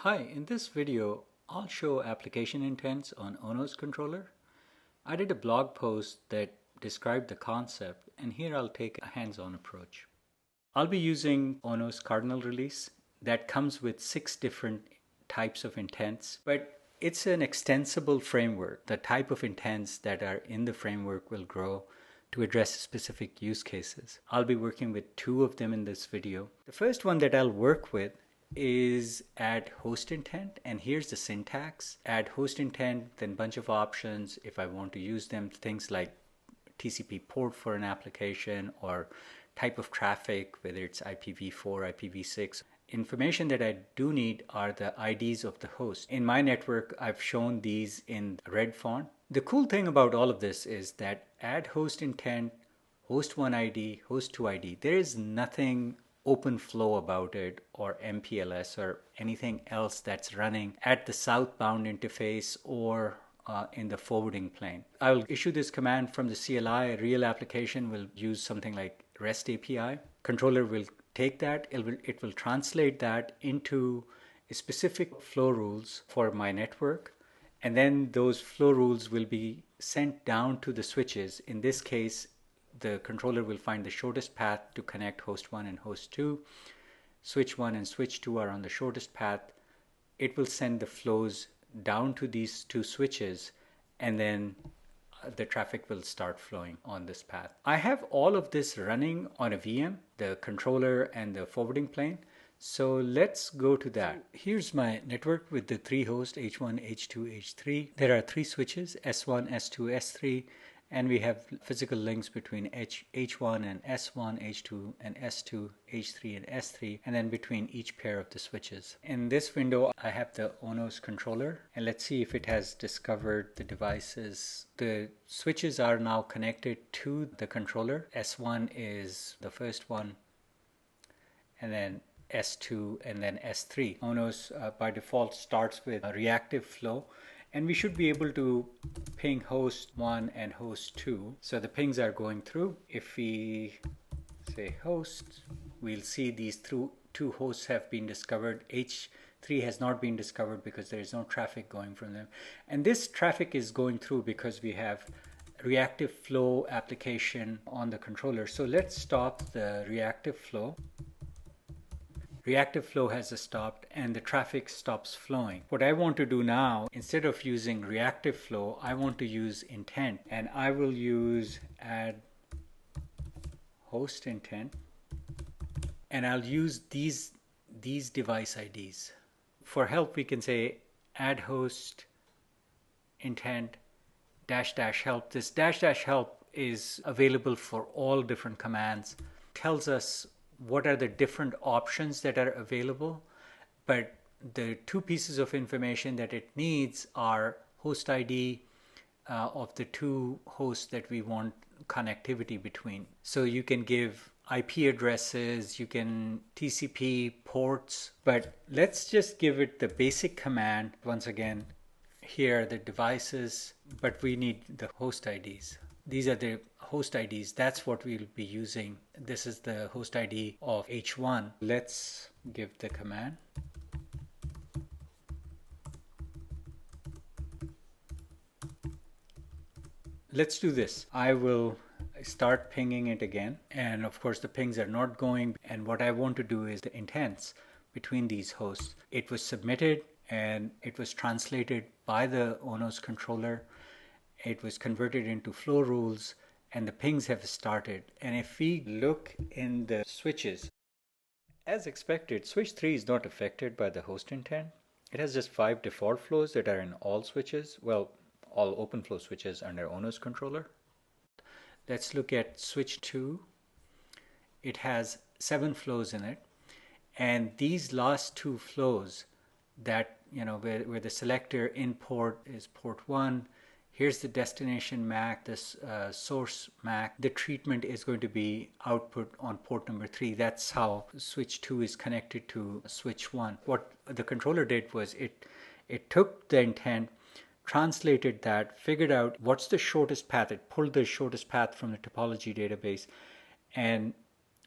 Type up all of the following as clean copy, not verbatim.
Hi, in this video, I'll show application intents on ONOS controller. I did a blog post that described the concept, and here I'll take a hands-on approach. I'll be using ONOS kernel release that comes with 6 different types of intents, but it's an extensible framework. The type of intents that are in the framework will grow to address specific use cases. I'll be working with 2 of them in this video. The first one that I'll work with is add host intent, and here's the syntax. Add host intent, then bunch of options if I want to use them, things like TCP port for an application or type of traffic, whether it's IPv4, IPv6. Information that I do need are the IDs of the host. In my network, I've shown these in red font. The cool thing about all of this is that add host intent, host 1 ID, host 2 ID, there is nothing open flow about it or MPLS or anything else that's running at the southbound interface or in the forwarding plane. I'll issue this command from the CLI. A real application will use something like REST API. Controller will take that, it will translate that into specific flow rules for my network, and then those flow rules will be sent down to the switches. In this case, the controller will find the shortest path to connect host 1 and host 2. Switch 1 and switch 2 are on the shortest path. It will send the flows down to these 2 switches, and then the traffic will start flowing on this path. I have all of this running on a VM, the controller and the forwarding plane. So let's go to that. Here's my network with the 3 hosts, H1, H2, H3. There are 3 switches, S1, S2, S3. And we have physical links between H1 and S1, H2 and S2, H3 and S3, and then between each pair of the switches. In this window, I have the ONOS controller, and let's see if it has discovered the devices. The switches are now connected to the controller. S1 is the first one, and then S2, and then S3. ONOS by default starts with a reactive flow, and we should be able to ping host 1 and host 2. So the pings are going through. If we say host, we'll see these 2 hosts have been discovered. H3 has not been discovered because there is no traffic going from them. And this traffic is going through because we have reactive flow application on the controller. So let's stop the reactive flow. Reactive flow has stopped and the traffic stops flowing. What I want to do now, instead of using reactive flow, I want to use intent, and I will use add host intent, and I'll use these device IDs. For help, we can say add host intent -- help. This -- help is available for all different commands. Tells us what are the different options that are available, but the 2 pieces of information that it needs are host ID of the 2 hosts that we want connectivity between. So you can give IP addresses, you can TCP ports, but let's just give it the basic command. Once again, here are the devices, but we need the host IDs. These are the host IDs. That's what we'll be using. This is the host ID of H1. Let's give the command. Let's do this. I will start pinging it again. And of course, the pings are not going. And what I want to do is the intents between these hosts. It was submitted and it was translated by the ONOS controller. It was converted into flow rules, and the pings have started. And if we look in the switches, as expected, switch 3 is not affected by the host intent. It has just 5 default flows that are in all switches, well, all open flow switches under ONOS controller. Let's look at switch 2. It has 7 flows in it, and these last 2 flows that, where the selector in port is port 1, here's the destination MAC, this source MAC. The treatment is going to be output on port number 3. That's how switch 2 is connected to switch 1. What the controller did was it took the intent, translated that, figured out what's the shortest path. It pulled the shortest path from the topology database and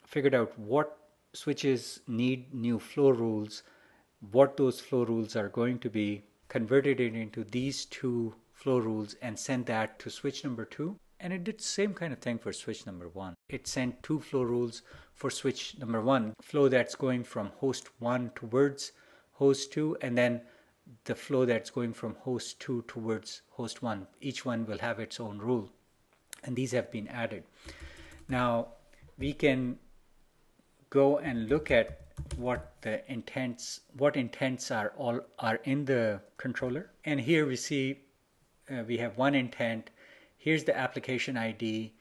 figured out what switches need new flow rules what those flow rules are going to be, converted it into these two flow rules, and sent that to switch number 2. And it did the same kind of thing for switch number 1. It sent two flow rules for switch number 1, flow that's going from host 1 towards host 2, and then the flow that's going from host 2 towards host 1. Each one will have its own rule, and these have been added. Now we can go and look at what intents are in the controller. And here we see we have one intent. Here's the application ID.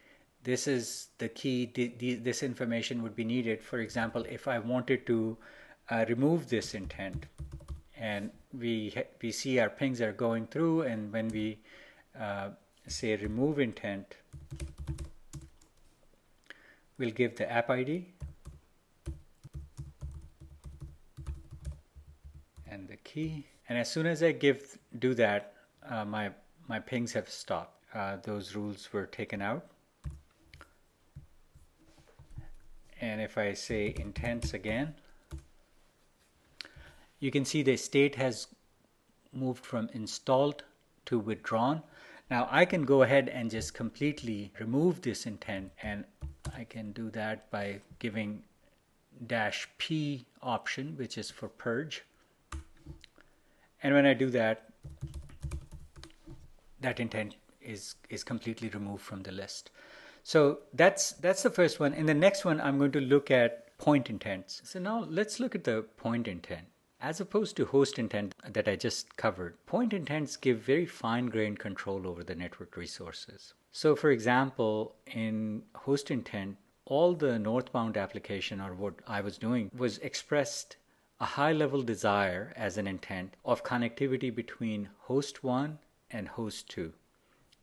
This is the key. This information would be needed. For example, if I wanted to remove this intent, and we see our pings are going through, and when we say remove intent, we'll give the app ID and the key. And as soon as I do that, my pings have stopped. Those rules were taken out. And if I say intents again, you can see the state has moved from installed to withdrawn. Now I can go ahead and just completely remove this intent, and I can do that by giving -P option, which is for purge. And when I do that, that intent is completely removed from the list. So that's the first one. In the next one, I'm going to look at point intents. So now let's look at the point intent. As opposed to host intent that I just covered, point intents give very fine-grained control over the network resources. So for example, in host intent, all the northbound application, or what I was doing, was expressed a high-level desire as an intent of connectivity between host 1 and host 2.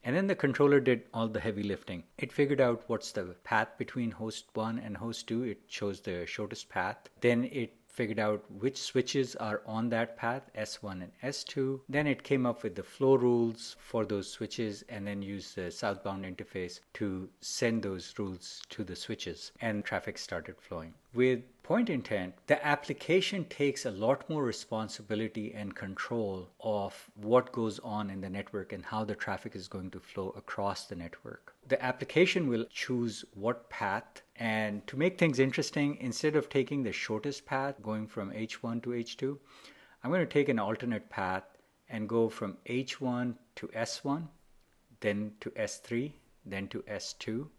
And then the controller did all the heavy lifting. It figured out what's the path between host 1 and host 2. It chose the shortest path. Then it figured out which switches are on that path, S1 and S2. Then it came up with the flow rules for those switches, and then used the southbound interface to send those rules to the switches, and traffic started flowing. With point intent, the application takes a lot more responsibility and control of what goes on in the network and how the traffic is going to flow across the network. The application will choose what path, and to make things interesting, instead of taking the shortest path going from H1 to H2, I'm going to take an alternate path and go from H1 to S1, then to S3, then to S2,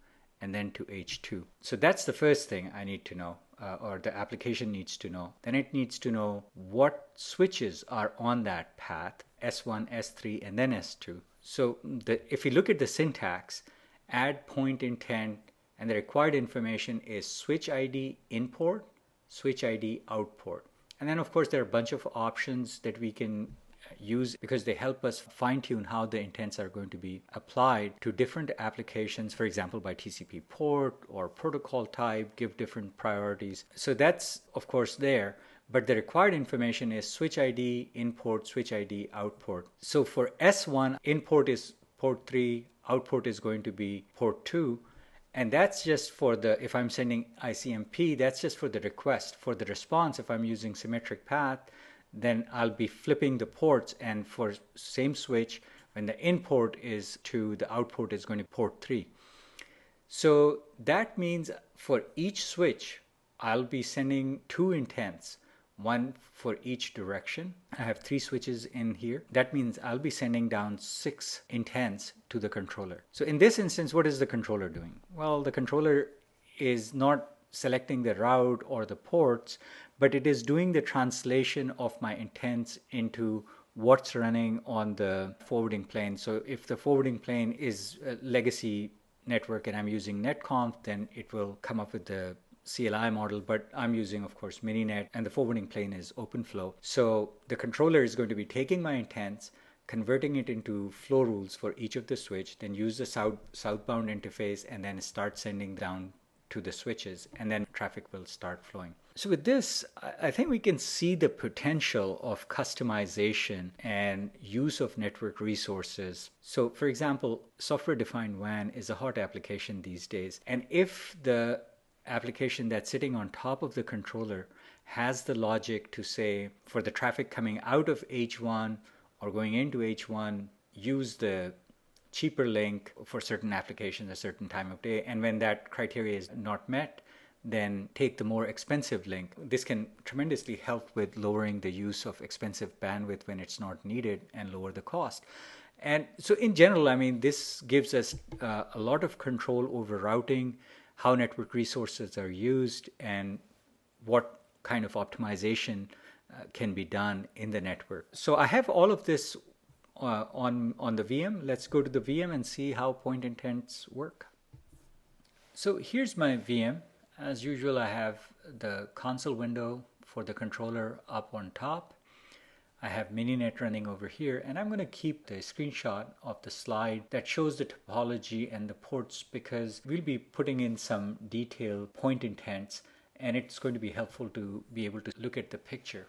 and then to H2. So that's the first thing I need to know, or the application needs to know. Then it needs to know what switches are on that path, S1, S3, and then S2. So if you look at the syntax, add point intent, and the required information is switch ID in port, switch ID out port. And then of course there are a bunch of options that we can use because they help us fine-tune how the intents are going to be applied to different applications, for example by TCP port or protocol type, give different priorities. So that's of course there, but the required information is switch ID in port, switch ID out port. So for S1, in port is port 3, output is going to be port 2, and that's just for the, if I'm sending ICMP, that's just for the request. For the response, if I'm using symmetric path, then I'll be flipping the ports, and for same switch, when the in port is 2, the output is going to port 3. So that means for each switch, I'll be sending 2 intents, one for each direction. I have 3 switches in here. That means I'll be sending down 6 intents to the controller. So in this instance, what is the controller doing? Well, the controller is not selecting the route or the ports, but it is doing the translation of my intents into what's running on the forwarding plane. So if the forwarding plane is a legacy network and I'm using netconf, then it will come up with the CLI model, but I'm using, of course, Mininet, and the forwarding plane is OpenFlow. So the controller is going to be taking my intents, converting it into flow rules for each of the switch, then use the southbound interface, and then start sending down to the switches, and then traffic will start flowing. So with this, I think we can see the potential of customization and use of network resources. So for example, software-defined WAN is a hot application these days, and if the application that's sitting on top of the controller has the logic to say for the traffic coming out of H1 or going into H1, use the cheaper link for certain applications a certain time of day. And when that criteria is not met, then take the more expensive link. This can tremendously help with lowering the use of expensive bandwidth when it's not needed and lower the cost. And so in general, I mean, this gives us a lot of control over routing, how network resources are used, and what kind of optimization can be done in the network. So I have all of this on the VM. Let's go to the VM and see how point intents work. So here's my VM. As usual, I have the console window for the controller up on top. I have Mininet running over here, and I'm going to keep the screenshot of the slide that shows the topology and the ports because we'll be putting in some detailed point intents, and it's going to be helpful to be able to look at the picture.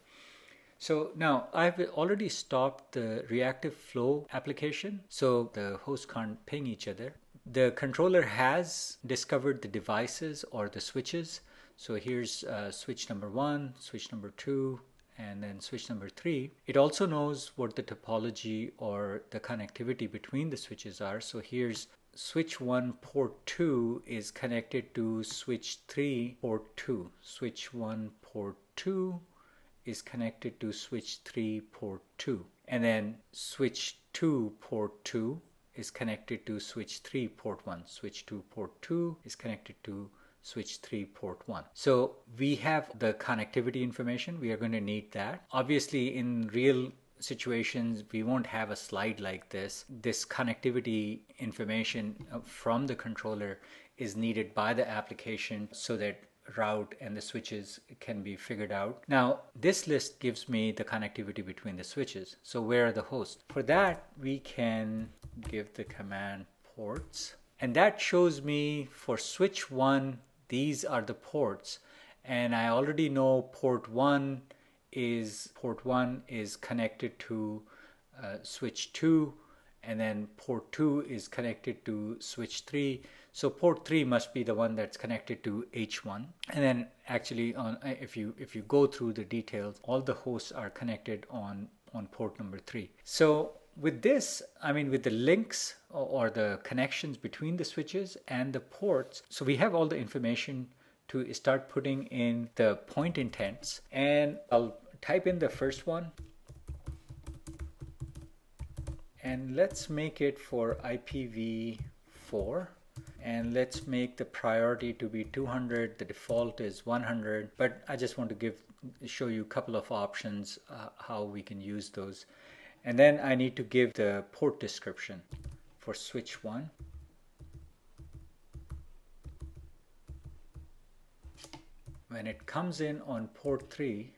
So now I've already stopped the reactive flow application, so the hosts can't ping each other. The controller has discovered the devices or the switches. So here's switch number 1, switch number 2, and then switch number 3. It also knows what the topology or the connectivity between the switches are. So here's switch 1 port 2 is connected to switch 3 port 2. Switch 1 port 2 is connected to switch 3 port 2. And then switch 2 port 2 is connected to switch 3 port 1. Switch 2 port 2 is connected to switch 3 port 1. So we have the connectivity information. We are going to need that. Obviously, in real situations, we won't have a slide like this. This connectivity information from the controller is needed by the application so that route and the switches can be figured out. Now, this list gives me the connectivity between the switches. So where are the hosts? For that, we can give the command ports. And that shows me for switch 1, these are the ports. And I already know port 1 is connected to switch 2, and then port 2 is connected to switch 3. So port 3 must be the one that's connected to H1. And then actually if you go through the details, all the hosts are connected on port number 3. So with this, I mean, with the links or the connections between the switches and the ports, so we have all the information to start putting in the point intents. And I'll type in the first one. And let's make it for IPv4. And let's make the priority to be 200. The default is 100. But I just want to show you a couple of options how we can use those. And then I need to give the port description for switch 1. When it comes in on port 3,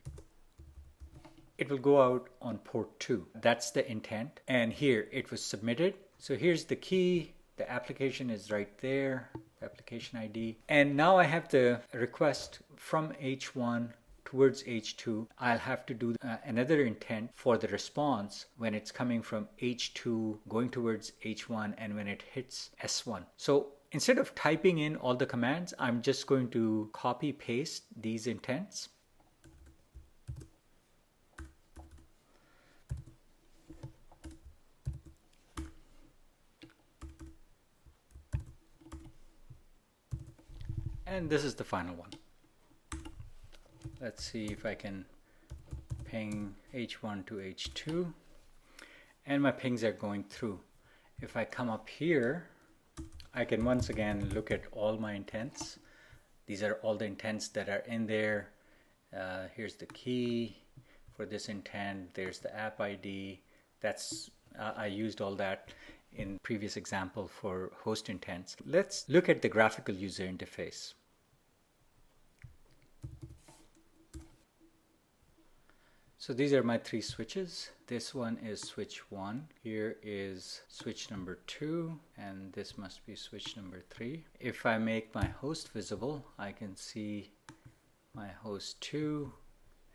it will go out on port 2. That's the intent. And here it was submitted. So here's the key. The application is right there, the application ID. And now I have the request from H1 towards H2. I'll have to do another intent for the response when it's coming from H2 going towards H1 and when it hits S1. So instead of typing in all the commands, I'm just going to copy paste these intents. And this is the final one. Let's see if I can ping H1 to H2. And my pings are going through. If I come up here, I can once again look at all my intents. These are all the intents that are in there. Here's the key for this intent. There's the app ID. That's I used all that in previous example for host intents. Let's look at the graphical user interface. So these are my 3 switches. This one is switch 1. Here is switch number 2, and this must be switch number 3. If I make my host visible, I can see my host 2,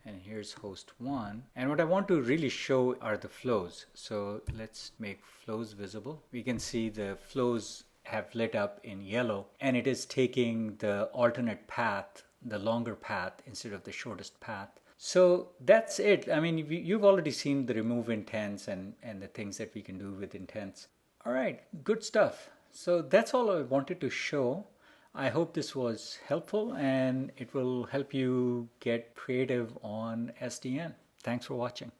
and here's host 1. And what I want to really show are the flows. So let's make flows visible. We can see the flows have lit up in yellow, and it is taking the alternate path the longer path instead of the shortest path. So that's it. I mean, you've already seen the remove intents and the things that we can do with intents. All right, good stuff. So that's all I wanted to show. I hope this was helpful and it will help you get creative on SDN. Thanks for watching.